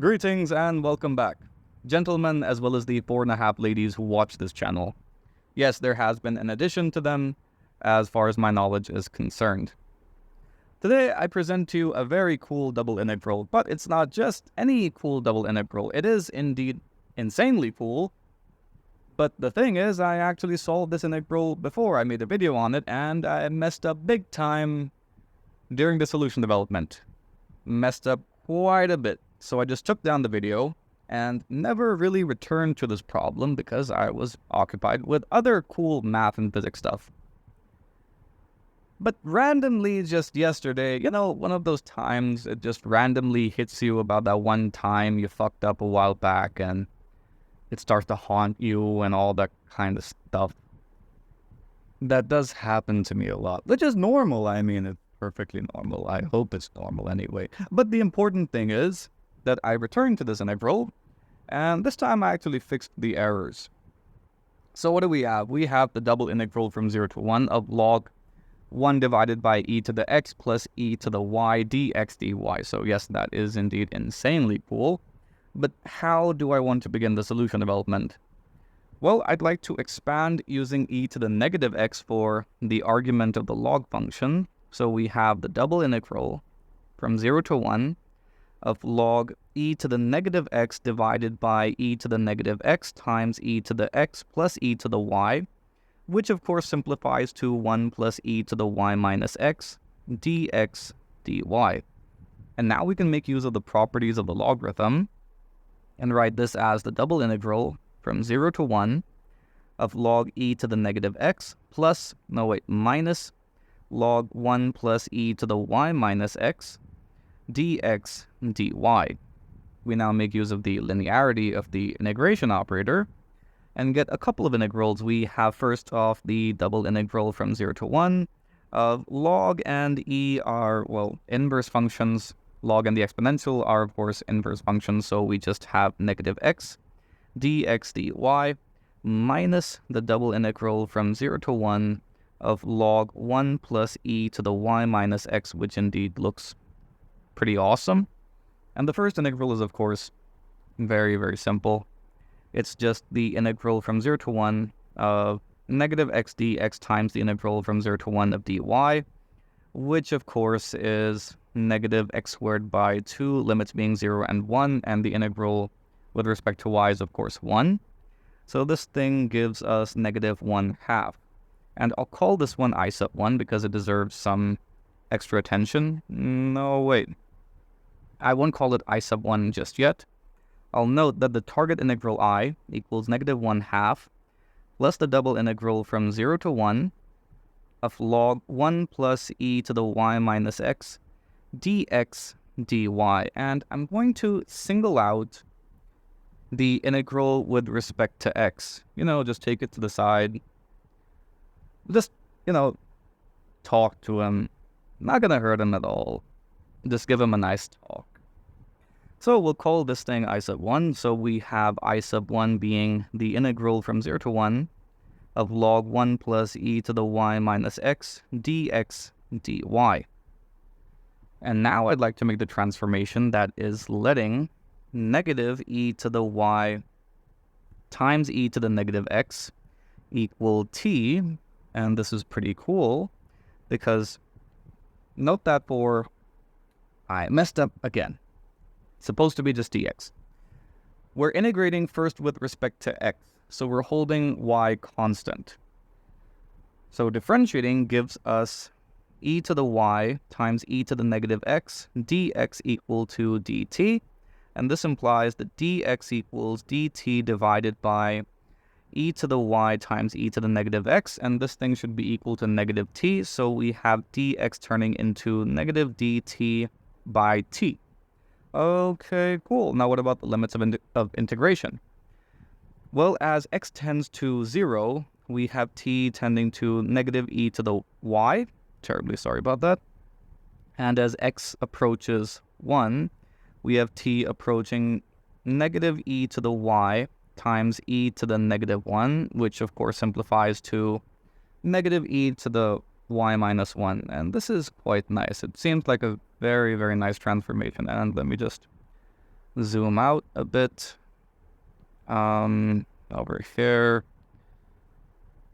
Greetings and welcome back, gentlemen as well as the 4.5 ladies who watch this channel. Yes, there has been an addition to them as far as my knowledge is concerned. Today I present to you a very cool double integral, but it's not just any cool double integral. It is indeed insanely cool. But the thing is, I actually solved this integral before I made a video on it, and I messed up big time during the solution development. Messed up quite a bit. So I just took down the video and never really returned to this problem because I was occupied with other cool math and physics stuff. But randomly just yesterday, one of those times it just randomly hits you about that one time you fucked up a while back and it starts to haunt you and all that kind of stuff. That does happen to me a lot, which is normal. I mean, it's perfectly normal. I hope it's normal anyway. But the important thing is that I returned to this integral, and this time I actually fixed the errors. So what do we have? We have the double integral from 0 to 1 of log 1 divided by e to the x plus e to the y dx dy. So yes, that is indeed insanely cool. But how do I want to begin the solution development? Well, I'd like to expand using e to the negative x for the argument of the log function. So we have the double integral from 0 to 1 of log e to the negative x divided by e to the negative x times e to the x plus e to the y, which of course simplifies to 1 plus e to the y minus x dx dy. And now we can make use of the properties of the logarithm and write this as the double integral from 0 to 1 of log e to the negative x minus log 1 plus e to the y minus x dx dy. We now make use of the linearity of the integration operator and get a couple of integrals. We have first off the double integral from 0 to 1 of log and e are, inverse functions. Log and the exponential are, of course, inverse functions, so we just have negative x dx dy minus the double integral from 0 to 1 of log 1 plus e to the y minus x, which indeed looks pretty awesome. And the first integral is, of course, very, very simple. It's just the integral from 0 to 1 of negative x dx times the integral from 0 to 1 of dy, which, of course, is negative x squared by 2, limits being 0 and 1, and the integral with respect to y is, of course, 1. So this thing gives us negative 1/2. And I'll call this one I sub 1 because it deserves some extra attention. No, wait. I won't call it I sub 1 just yet. I'll note that the target integral I equals negative 1/2 plus the double integral from 0 to 1 of log 1 plus e to the y minus x dx dy. And I'm going to single out the integral with respect to x. Just take it to the side. Just, talk to him. Not gonna hurt him at all. Just give him a nice talk. So we'll call this thing I sub 1. So we have I sub 1 being the integral from 0 to 1 of log 1 plus e to the y minus x dx dy. And now I'd like to make the transformation that is letting negative e to the y times e to the negative x equal t. And this is pretty cool because note that I messed up again. It's supposed to be just dx. We're integrating first with respect to x, so we're holding y constant. So differentiating gives us e to the y times e to the negative x dx equal to dt, and this implies that dx equals dt divided by e to the y times e to the negative x, and this thing should be equal to negative t, so we have dx turning into negative dt by t. Okay, cool. Now what about the limits of integration? Well, as x tends to 0, we have t tending to negative e to the y. Terribly sorry about that. And as x approaches 1, we have t approaching negative e to the y times e to the negative 1, which of course simplifies to negative e to the y minus 1. And this is quite nice. It seems like a very, very nice transformation. And let me just zoom out a bit. Over here.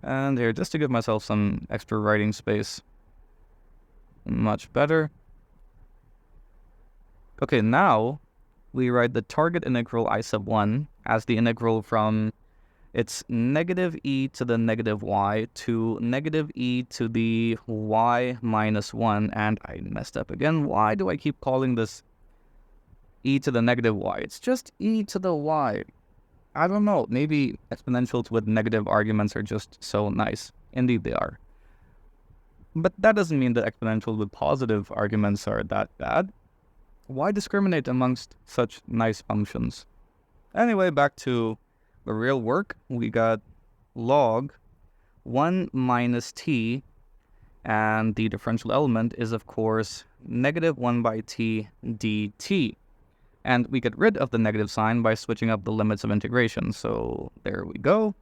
And here, just to give myself some extra writing space. Much better. Okay, now we write the target integral I sub 1 as the integral from it's negative e to the negative y to negative e to the y minus 1. And I messed up again. Why do I keep calling this e to the negative y? It's just e to the y. I don't know. Maybe exponentials with negative arguments are just so nice. Indeed, they are. But that doesn't mean that exponentials with positive arguments are that bad. Why discriminate amongst such nice functions? Anyway, back to the real work. We got log 1 minus t, and the differential element is, of course, negative 1 by t dt. And we get rid of the negative sign by switching up the limits of integration. So there we go.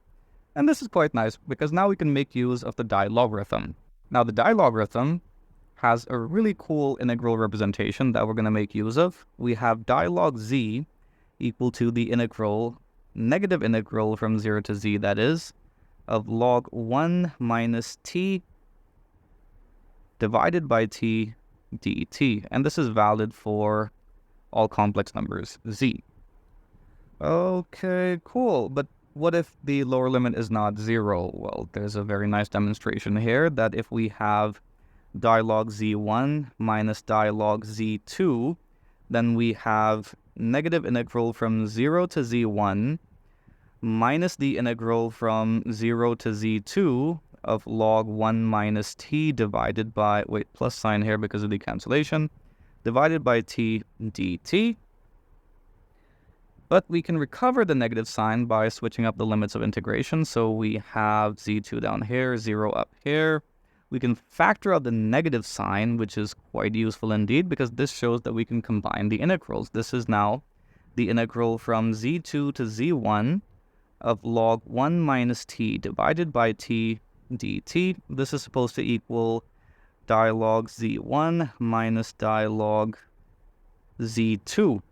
And this is quite nice because now we can make use of the Dilogarithm. Now the Dilogarithm has a really cool integral representation that we're going to make use of. We have dilog z equal to the integral, negative integral from 0 to z, that is, of log 1 minus t divided by t dt. And this is valid for all complex numbers z. Okay, cool. But what if the lower limit is not 0? Well, there's a very nice demonstration here that if we have dilog z1 minus dilog z2, then we have negative integral from 0 to z1 minus the integral from 0 to z2 of log 1 minus t divided by, plus sign here because of the cancellation, divided by t dt. But we can recover the negative sign by switching up the limits of integration. So we have z2 down here, 0 up here. We can factor out the negative sign, which is quite useful indeed, because this shows that we can combine the integrals. This is now the integral from z2 to z1 of log 1 minus t divided by t dt. This is supposed to equal dilog z1 minus dilog z2.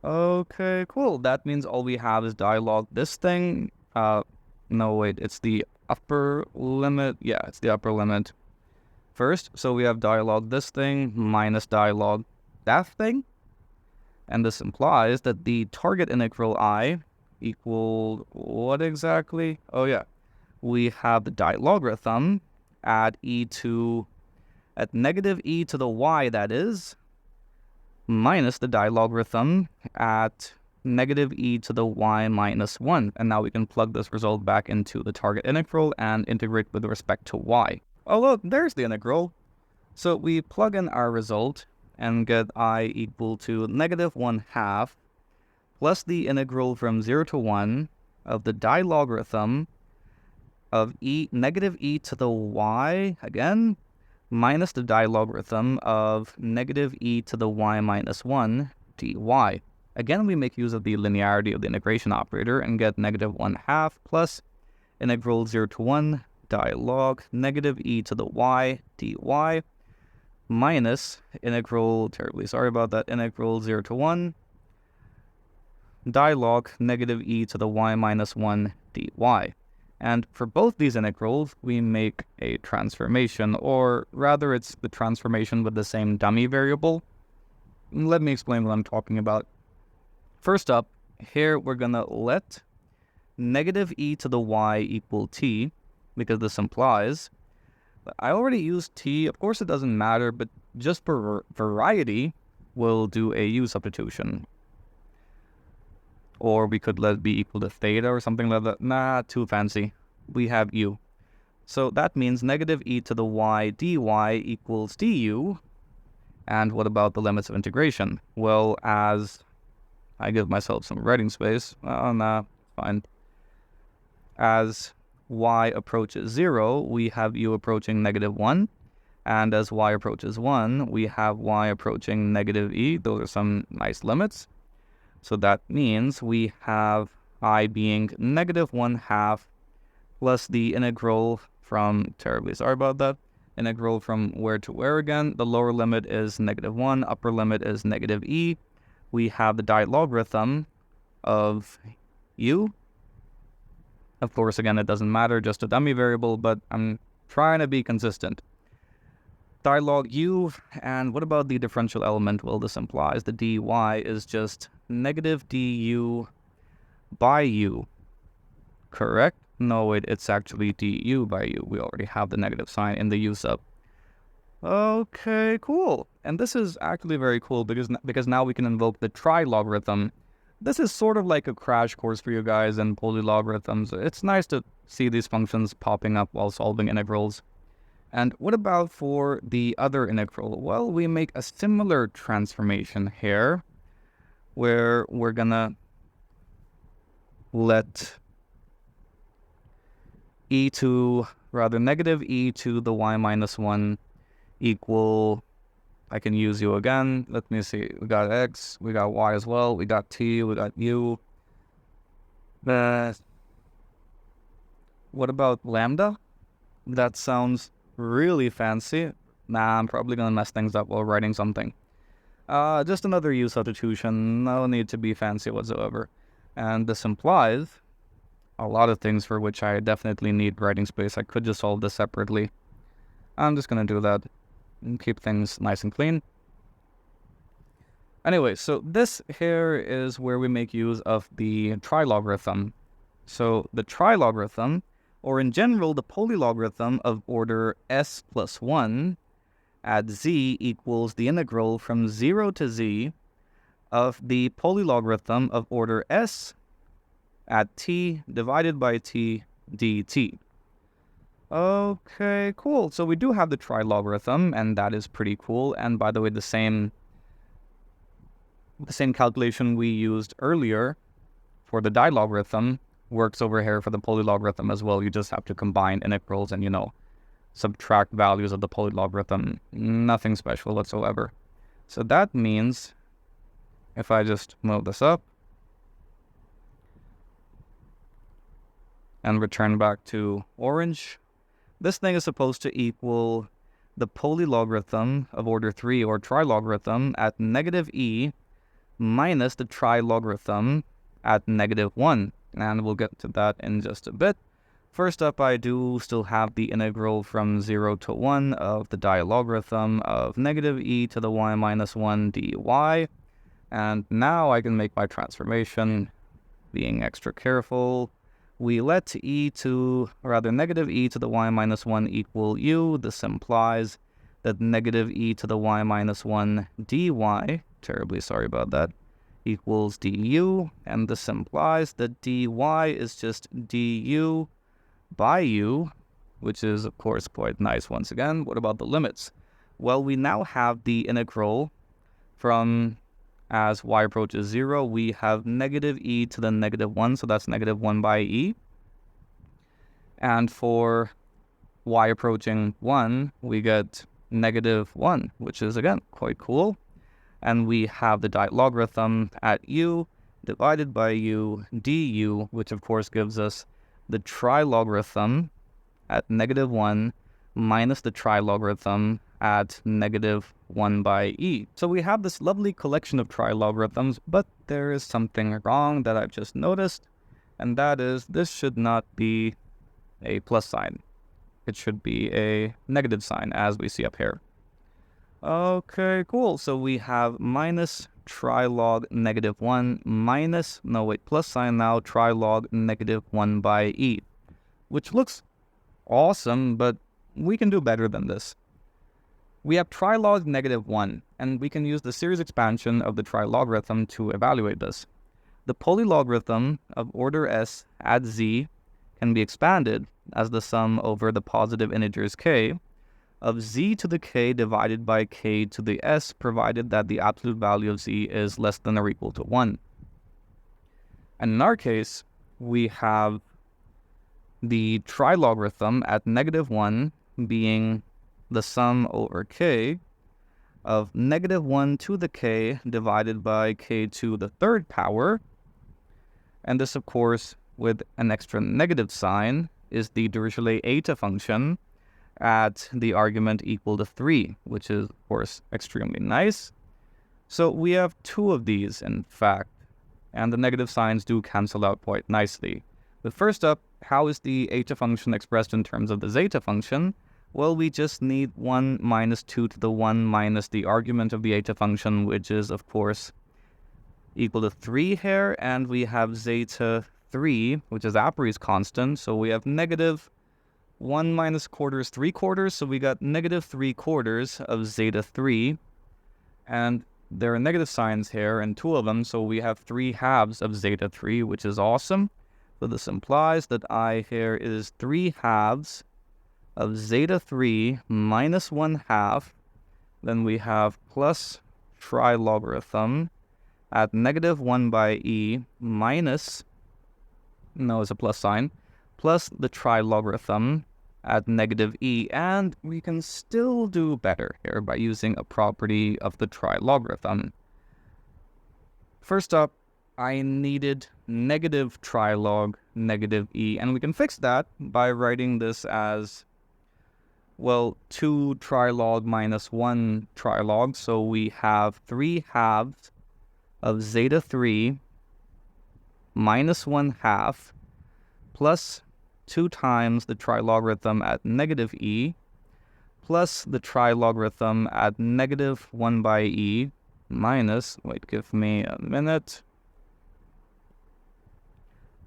Okay, cool. That means all we have is dilog this thing. No, wait, it's the upper limit. Yeah, it's the upper limit first. So we have dilog this thing minus dilog that thing. And this implies that the target integral I equal what exactly? Oh, yeah. We have the Dilogarithm at negative e to the y, that is, minus the Dilogarithm at negative e to the y minus 1. And now we can plug this result back into the target integral and integrate with respect to y. Oh, look, there's the integral. So we plug in our result and get I equal to negative 1/2 plus the integral from 0 to 1 of the Dilogarithm of negative e to the y, again, minus the Dilogarithm of negative e to the y minus 1 dy. Again, we make use of the linearity of the integration operator and get negative 1/2 plus integral 0 to 1 dilog negative e to the y dy minus integral, terribly sorry about that, integral 0 to 1 dilog negative e to the y minus 1 dy. And for both these integrals, we make a transformation, or rather it's the transformation with the same dummy variable. Let me explain what I'm talking about. First up, here we're going to let negative e to the y equal t, because this implies, I already used t, of course it doesn't matter, but just for variety, we'll do a u substitution. Or we could let it be equal to theta or something like that. Nah, too fancy. We have u. So that means negative e to the y dy equals du. And what about the limits of integration? Well, as I give myself some writing space. Nah, fine. As y approaches 0, we have u approaching negative 1. And as y approaches 1, we have y approaching negative e. Those are some nice limits. So that means we have I being negative 1/2 plus the integral from, terribly sorry about that, integral from where to where again? The lower limit is negative 1, upper limit is negative e, we have the Dilogarithm of u. Of course, again, it doesn't matter, just a dummy variable, but I'm trying to be consistent. Dilog u, and what about the differential element? Well, this implies the dy is just negative du by u, correct? No, wait, it's actually du by u. We already have the negative sign in the u sub. Okay, cool. And this is actually very cool because now we can invoke the Trilogarithm. This is sort of like a crash course for you guys in polylogarithms. It's nice to see these functions popping up while solving integrals. And what about for the other integral? Well, we make a similar transformation here where we're gonna let negative e to the y minus 1 equal, I can use u again. Let me see. We got x, we got y as well, we got t, we got u. What about lambda? That sounds really fancy. Nah, I'm probably gonna mess things up while writing something. Just another u substitution. No need to be fancy whatsoever. And this implies a lot of things for which I definitely need writing space. I could just solve this separately. I'm just gonna do that and keep things nice and clean. Anyway, so this here is where we make use of the Trilogarithm. So the Trilogarithm, or in general the polylogarithm of order s plus 1 at z equals the integral from 0 to z of the polylogarithm of order s at t divided by t dt. Okay, cool. So we do have the Trilogarithm, and that is pretty cool. And by the way, the same calculation we used earlier for the Dilogarithm works over here for the polylogarithm as well. You just have to combine integrals and, subtract values of the polylogarithm. Nothing special whatsoever. So that means if I just move this up and return back to orange, this thing is supposed to equal the polylogarithm of order 3 or Trilogarithm at negative e minus the Trilogarithm at negative 1. And we'll get to that in just a bit. First up, I do still have the integral from 0 to 1 of the Dilogarithm of negative e to the y minus 1 dy. And now I can make my transformation, being extra careful. We let negative e to the y minus 1 equal u. This implies that negative e to the y minus 1 dy, terribly sorry about that, equals du. And this implies that dy is just du by u, which is, of course, quite nice once again. What about the limits? Well, we now have the integral from, as y approaches 0, we have negative e to the negative 1, so that's negative 1 by e. And for y approaching 1, we get negative 1, which is, again, quite cool. And we have the Dilogarithm at u divided by u du, which, of course, gives us the Trilogarithm at negative 1 minus the Trilogarithm at negative 1 by e. So we have this lovely collection of Trilogarithms, but there is something wrong that I've just noticed, and that is this should not be a plus sign. It should be a negative sign, as we see up here. Okay, cool. So we have minus trilog negative 1 minus, plus sign now, trilog negative 1 by e, which looks awesome, but we can do better than this. We have trilog negative 1, and we can use the series expansion of the Trilogarithm to evaluate this. The polylogarithm of order s at z can be expanded as the sum over the positive integers k of z to the k divided by k to the s, provided that the absolute value of z is less than or equal to 1. And in our case, we have the Trilogarithm at negative 1 being the sum over k of negative 1 to the k divided by k to the third power. And this, of course, with an extra negative sign, is the Dirichlet eta function at the argument equal to 3, which is, of course, extremely nice. So we have two of these, in fact, and the negative signs do cancel out quite nicely. But first up, how is the eta function expressed in terms of the zeta function? Well, we just need 1 minus 2 to the 1 minus the argument of the eta function, which is, of course, equal to 3 here, and we have zeta 3, which is Apéry's constant, so we have negative 1 minus quarters 3/4, so we got negative 3/4 of zeta 3, and there are negative signs here, and two of them, so we have 3/2 of zeta 3, which is awesome. So this implies that I here is 3/2 of zeta 3 minus 1/2. Then we have plus trilogarithm at negative 1 by e minus, no, it's a plus sign, plus the trilogarithm at negative e, and we can still do better here by using a property of the trilogarithm. First up, I needed negative trilog negative e, and we can fix that by writing this as, well, 2 trilog minus 1 trilog, so we have 3/2 of zeta 3 minus 1/2 plus 2 times the trilogarithm at negative e plus the trilogarithm at negative 1 by e minus, wait, give me a minute,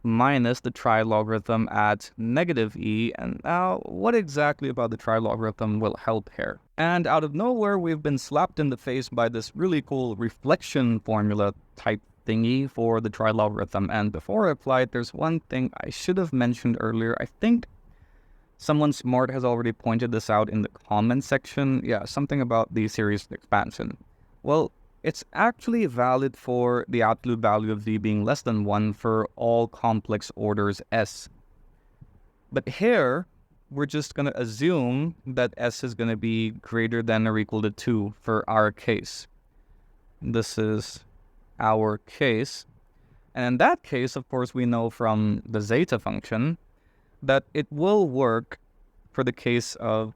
minus the trilogarithm at negative e. And now, what exactly about the trilogarithm will help here? And out of nowhere, we've been slapped in the face by this really cool reflection formula type thingy for the trilogarithm. And before I apply it, there's one thing I should have mentioned earlier. I think someone smart has already pointed this out in the comment section. Yeah, something about the series expansion. Well, it's actually valid for the absolute value of z being less than 1 for all complex orders S. But here, we're just going to assume that S is going to be greater than or equal to 2 for our case. This is our case. And in that case, of course, we know from the zeta function that it will work for the case of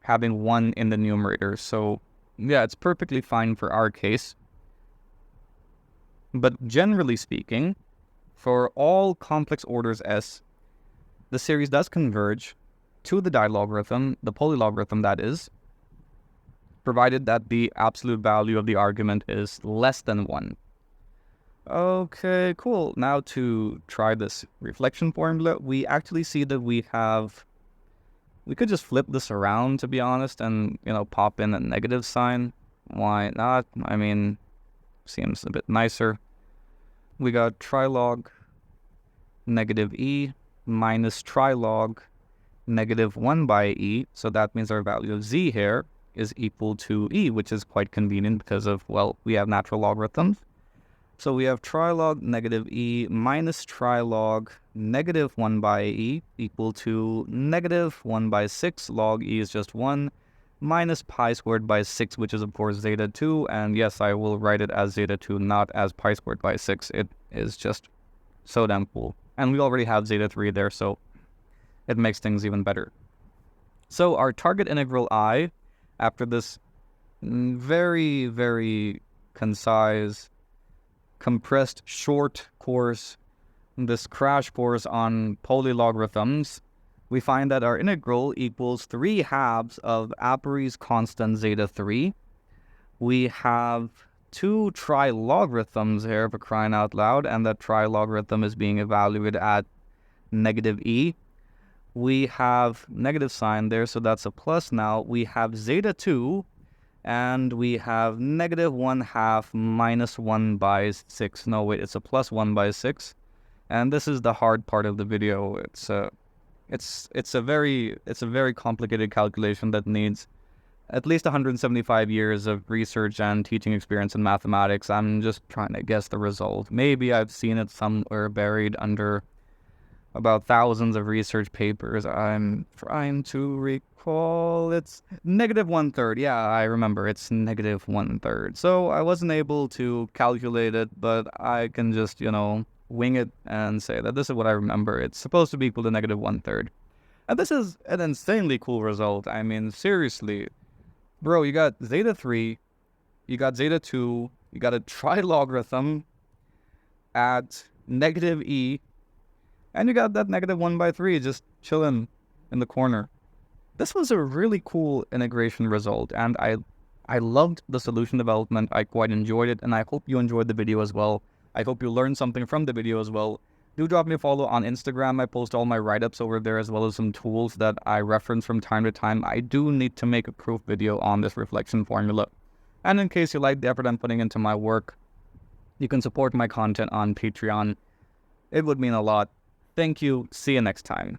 having 1 in the numerator. So yeah, it's perfectly fine for our case. But generally speaking, for all complex orders S, the series does converge to the Dilogarithm, the polylogarithm that is, provided that the absolute value of the argument is less than 1. Okay, cool. Now to try this reflection formula, we actually see that we could just flip this around, to be honest, and, pop in a negative sign. Why not? I mean, seems a bit nicer. We got trilog negative e minus trilog negative 1 by e. So that means our value of z here is equal to e, which is quite convenient because of, well, we have natural logarithms. So we have trilog negative e minus trilog negative 1 by e equal to negative 1 by 6. Log e is just 1 minus pi squared by 6, which is, of course, zeta 2. And yes, I will write it as zeta 2, not as pi squared by 6. It is just so damn cool. And we already have zeta 3 there, so it makes things even better. So our target integral I, after this very, very concise, compressed short course, this crash course on polylogarithms, we find that our integral equals 3/2 of Apéry's constant zeta 3. We have 2 trilogarithms here, for crying out loud, and that trilogarithm is being evaluated at negative e. We have negative sign there, so that's a plus now. We have zeta 2, and we have negative 1/2 minus 1 by 6. No, wait, it's a plus 1 by 6. And this is the hard part of the video. It's a very complicated calculation that needs at least 175 years of research and teaching experience in mathematics. I'm just trying to guess the result. Maybe I've seen it somewhere buried under about thousands of research papers. I'm trying to recall. It's negative 1/3. Yeah, I remember. It's negative 1/3. So I wasn't able to calculate it, but I can just, wing it and say that this is what I remember. It's supposed to be equal to negative 1/3. And this is an insanely cool result. I mean, seriously. Bro, you got zeta 3, you got zeta 2, You got a trilogarithm at -e, and you got that -1/3 just chilling in the corner. This was a really cool integration result, and I loved the solution development. I quite enjoyed it, and I hope you enjoyed the video as well. I hope you learned something from the video as well. Do drop me a follow on Instagram. I post all my write-ups over there, as well as some tools that I reference from time to time. I do need to make a proof video on this reflection formula. And in case you like the effort I'm putting into my work, you can support my content on Patreon. It would mean a lot. Thank you. See you next time.